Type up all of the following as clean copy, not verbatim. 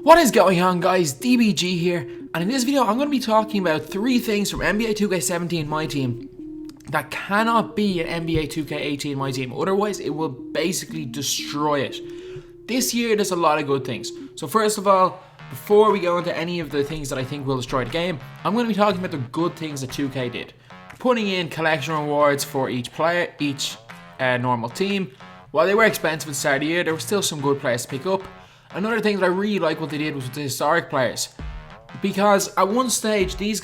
What is going on, guys? DBG here, and in this video I'm going to be talking about 3 things from NBA 2K17 MyTEAM that cannot be in NBA 2K18 MyTEAM, otherwise it will basically destroy it. This year there's a lot of good things. So first of all, before we go into any of the things that I think will destroy the game, I'm going to be talking about the good things that 2K did. Putting in collection rewards for each player, each normal team. While they were expensive at the start of the year, there were still some good players to pick up. Another thing that I really like what they did was with the historic players, because at one stage these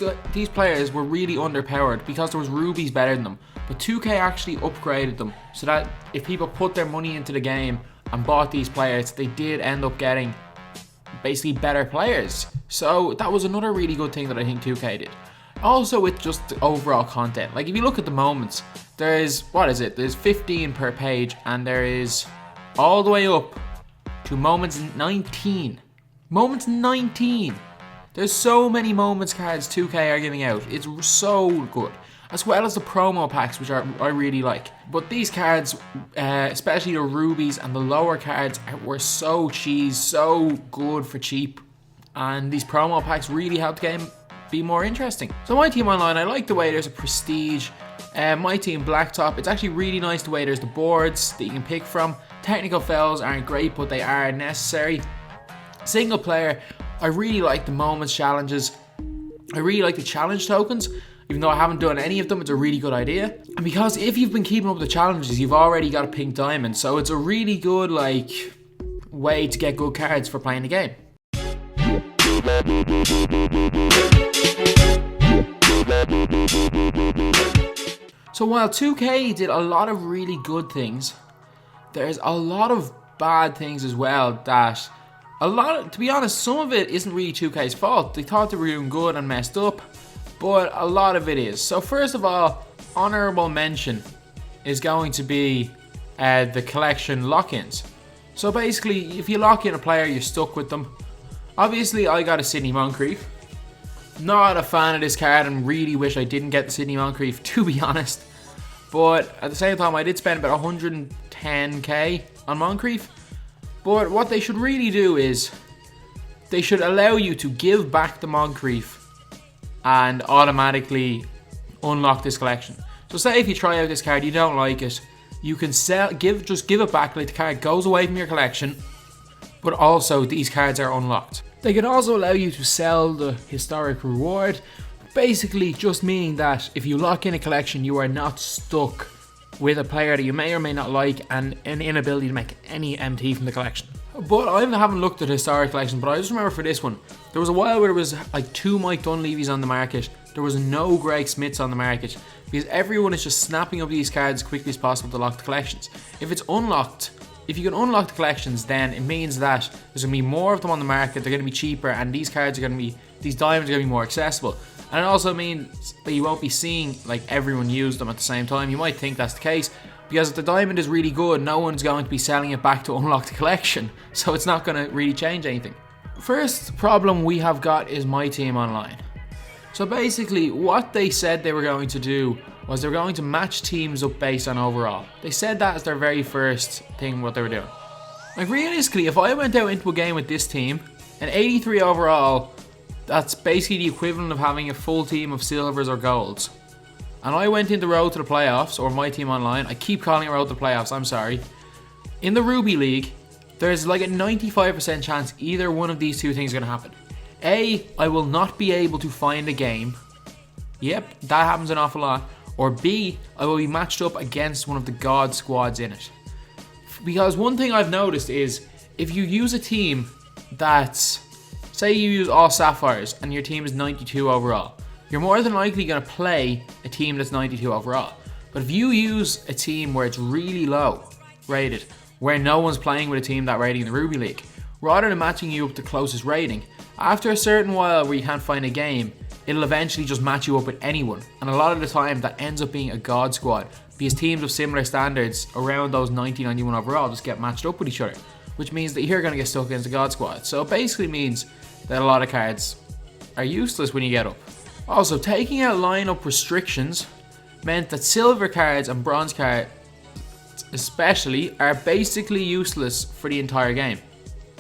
players were really underpowered because there was rubies better than them, but 2K actually upgraded them so that if people put their money into the game and bought these players, they did end up getting basically better players. So that was another really good thing that I think 2K did. Also with just the overall content, like if you look at the moments, there's 15 per page, and there is all the way up to moments 19. Moments 19. There's so many moments cards 2K are giving out. It's so good. As well as the promo packs, which I really like. But these cards, especially the rubies and the lower cards, were so cheese, so good for cheap. And these promo packs really helped the game be more interesting. So MyTEAM Online, I like the way there's a prestige. MyTEAM Blacktop, it's actually really nice the way there's the boards that you can pick from. Technical fails aren't great, but they are necessary. Single player, I really like the moments challenges. I really like the challenge tokens. Even though I haven't done any of them, it's a really good idea. And because if you've been keeping up with the challenges, you've already got a pink diamond. So it's a really good way to get good cards for playing the game. So while 2K did a lot of really good things, there's a lot of bad things as well that to be honest, some of it isn't really 2K's fault. They thought they were doing good and messed up, but a lot of it is. So first of all, honorable mention is going to be the collection lock-ins. So basically, if you lock in a player, you're stuck with them. Obviously, I got a Sidney Moncrief. Not a fan of this card and really wish I didn't get the Sidney Moncrief, to be honest. But at the same time, I did spend about 110k on Moncrief. But what they should really do is they should allow you to give back the Moncrief and automatically unlock this collection. So say if you try out this card, you don't like it, you can just give it back, like the card goes away from your collection, but also these cards are unlocked. They can also allow you to sell the historic reward, basically just meaning that if you lock in a collection, you are not stuck with a player that you may or may not like and an inability to make any MT from the collection. But I haven't looked at the historic collection, but I just remember for this one, there was a while where there was like 2 Mike Dunleavys on the market, there was no Greg Smiths on the market, because everyone is just snapping up these cards as quickly as possible to lock the collections. If it's unlocked, if you can unlock the collections, then it means that there's going to be more of them on the market, they're going to be cheaper, and these cards are going to be, these diamonds are going to be more accessible. And it also means that you won't be seeing like everyone use them at the same time. You might think that's the case, because if the diamond is really good, no one's going to be selling it back to unlock the collection, so it's not going to really change anything. First problem we have got is MyTEAM Online. So basically what they said they were going to do was they were going to match teams up based on overall. They said that as their very first thing what they were doing. Like realistically, if I went out into a game with this team, an 83 overall, that's basically the equivalent of having a full team of silvers or golds. And I went into Road to the Playoffs, or MyTEAM Online, I keep calling it Road to the Playoffs, I'm sorry. In the Ruby League, there's like a 95% chance either one of these two things are going to happen. A, I will not be able to find a game. Yep, that happens an awful lot. Or B, I will be matched up against one of the God squads in it. Because one thing I've noticed is, if you use a team that's, say you use all Sapphires and your team is 92 overall, you're more than likely going to play a team that's 92 overall. But if you use a team where it's really low rated, where no one's playing with a team that rating in the Ruby League, rather than matching you up to closest rating, after a certain while where you can't find a game, it'll eventually just match you up with anyone. And a lot of the time that ends up being a God squad, because teams of similar standards around those 90-91 overall just get matched up with each other, which means that you're going to get stuck against a God squad. So it basically means that a lot of cards are useless when you get up. Also, taking out lineup restrictions meant that silver cards and bronze cards especially are basically useless for the entire game.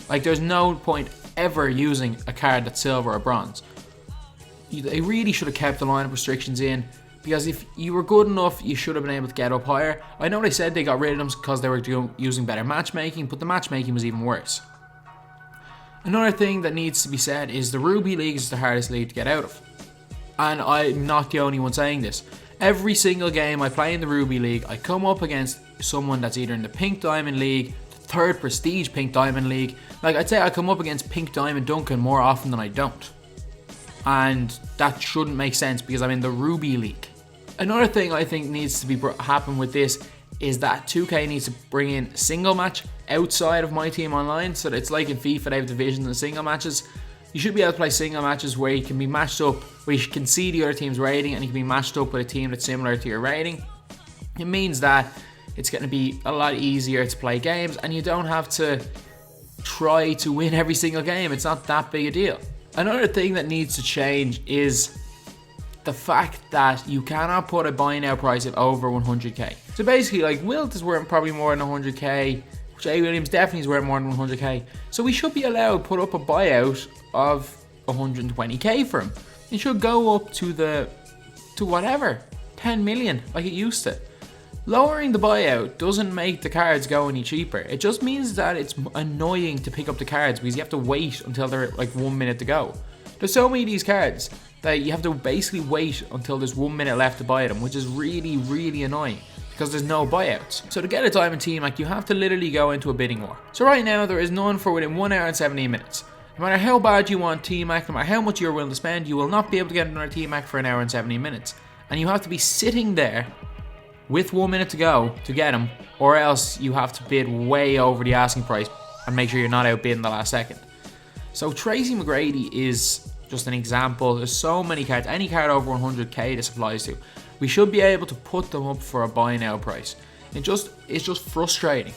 Like there's no point ever using a card that's silver or bronze. They really should have kept the lineup restrictions in, because if you were good enough, you should have been able to get up higher. I know they said they got rid of them because they were using better matchmaking, but the matchmaking was even worse. Another thing that needs to be said is the Ruby League is the hardest league to get out of. And I'm not the only one saying this. Every single game I play in the Ruby League, I come up against someone that's either in the Pink Diamond League, the third prestige Pink Diamond League. Like, I'd say I come up against Pink Diamond Duncan more often than I don't. And that shouldn't make sense because I'm in the Ruby League. Another thing I think needs to be happen with this is that 2K needs to bring in single match outside of MyTEAM Online, so that it's like in FIFA they have divisions and single matches. You should be able to play single matches where you can be matched up, where you can see the other team's rating and you can be matched up with a team that's similar to your rating. It means that it's going to be a lot easier to play games and you don't have to try to win every single game. It's not that big a deal. Another thing that needs to change is the fact that you cannot put a buy now price of over 100k. So basically, like, Wilt is worth probably more than 100k, Jay Williams definitely is worth more than 100k. So we should be allowed to put up a buyout of 120k for him. It should go up to whatever, 10 million like it used to. Lowering the buyout doesn't make the cards go any cheaper. It just means that it's annoying to pick up the cards because you have to wait until they're like 1 minute to go. There's so many of these cards that you have to basically wait until there's 1 minute left to buy them, which is really, really annoying because there's no buyouts. So to get a Diamond T-Mac, you have to literally go into a bidding war. So right now, there is none for within 1 hour and 17 minutes. No matter how bad you want T-Mac, no matter how much you're willing to spend, you will not be able to get another T-Mac for 1 hour and 17 minutes. And you have to be sitting there with 1 minute to go to get them, or else you have to bid way over the asking price and make sure you're not outbidding the last second. So Tracy McGrady is just an example. There's so many cards, any card over 100k this applies to. We should be able to put them up for a buy now price. It's just frustrating.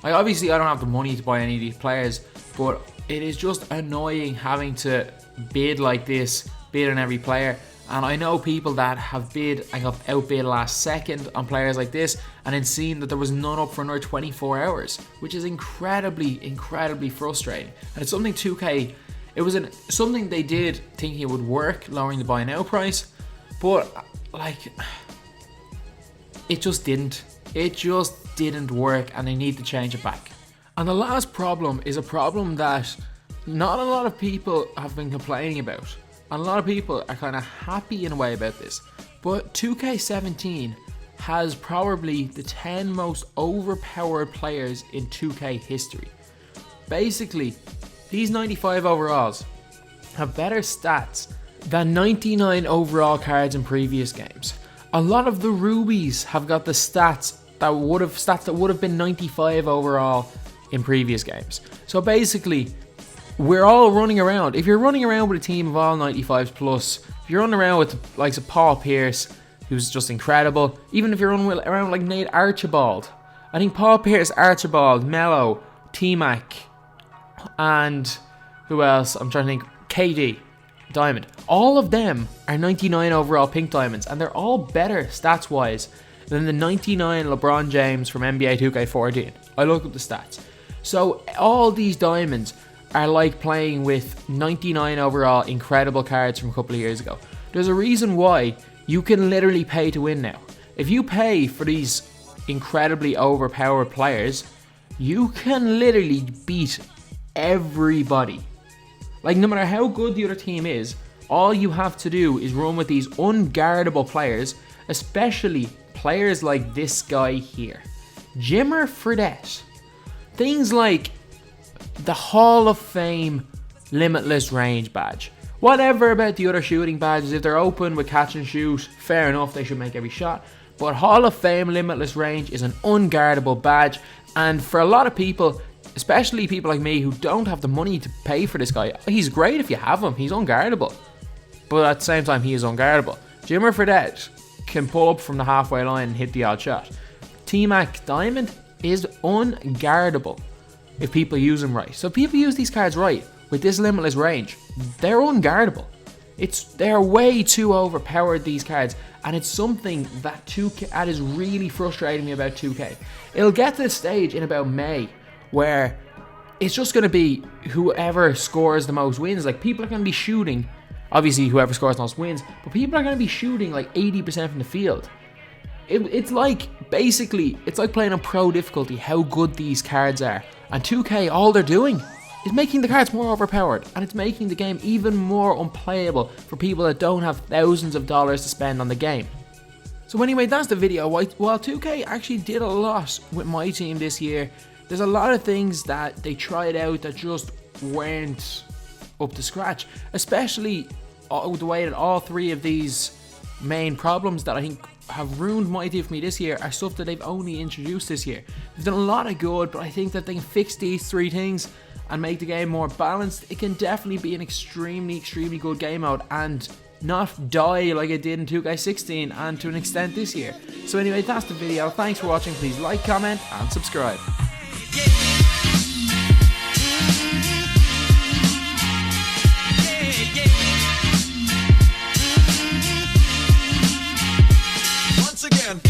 Like, obviously I don't have the money to buy any of these players, but it is just annoying having to bid like this, bid on every player. And I know people that have bid and got outbid last second on players like this, and then seen that there was none up for another 24 hours, which is incredibly, incredibly frustrating. And it's something 2K, it was something they did thinking it would work, lowering the buy now price, but like, it just didn't. It just didn't work, and they need to change it back. And the last problem is a problem that not a lot of people have been complaining about. And a lot of people are kind of happy in a way about this. But 2K17 has probably the 10 most overpowered players in 2K history. Basically, these 95 overalls have better stats than 99 overall cards in previous games. A lot of the rubies have got the stats that would have been 95 overall in previous games. So basically, we're all running around. If you're running around with a team of all 95s plus, if you're running around with the likes of Paul Pierce, who's just incredible, even if you're running around like Nate Archibald, I think Paul Pierce, Archibald, Mello, T-Mac, and who else? I'm trying to think. KD, Diamond. All of them are 99 overall pink diamonds, and they're all better stats wise than the 99 LeBron James from NBA 2K14. I looked up the stats. So all these diamonds are like playing with 99 overall incredible cards from a couple of years ago. There's a reason why you can literally pay to win now. If you pay for these incredibly overpowered players, you can literally beat everybody. Like, no matter how good the other team is, all you have to do is run with these unguardable players, especially players like this guy here, Jimmer Fredette. Things like the Hall of Fame Limitless Range badge. Whatever about the other shooting badges, if they're open with catch and shoot, fair enough, they should make every shot. But Hall of Fame Limitless Range is an unguardable badge, and for a lot of people, especially people like me who don't have the money to pay for this guy, he's great if you have him, he's unguardable. But at the same time, he is unguardable. Jimmer Fredette can pull up from the halfway line and hit the odd shot. T-Mac Diamond is unguardable if people use them right. So if people use these cards right, with this limitless range, they're unguardable. They're way too overpowered, these cards, and it's something that 2K that is really frustrating me about 2K. It'll get to the stage in about May where it's just going to be whoever scores the most wins. Like, people are going to be shooting, obviously whoever scores the most wins, but people are going to be shooting like 80% from the field. It's like, basically, it's like playing on pro difficulty, how good these cards are. And 2K, all they're doing is making the cards more overpowered, and it's making the game even more unplayable for people that don't have thousands of dollars to spend on the game. So anyway, that's the video. While 2K actually did a lot with MyTEAM this year, there's a lot of things that they tried out that just weren't up to scratch, especially the way that all three of these main problems that I think have ruined MyTEAM for me this year are stuff that they've only introduced this year. They've done a lot of good, but I think that they can fix these three things and make the game more balanced. It can definitely be an extremely good game mode and not die like it did in 2K16 and to an extent this year. So anyway, that's the video. Thanks for watching. Please like, comment, and subscribe. Once again.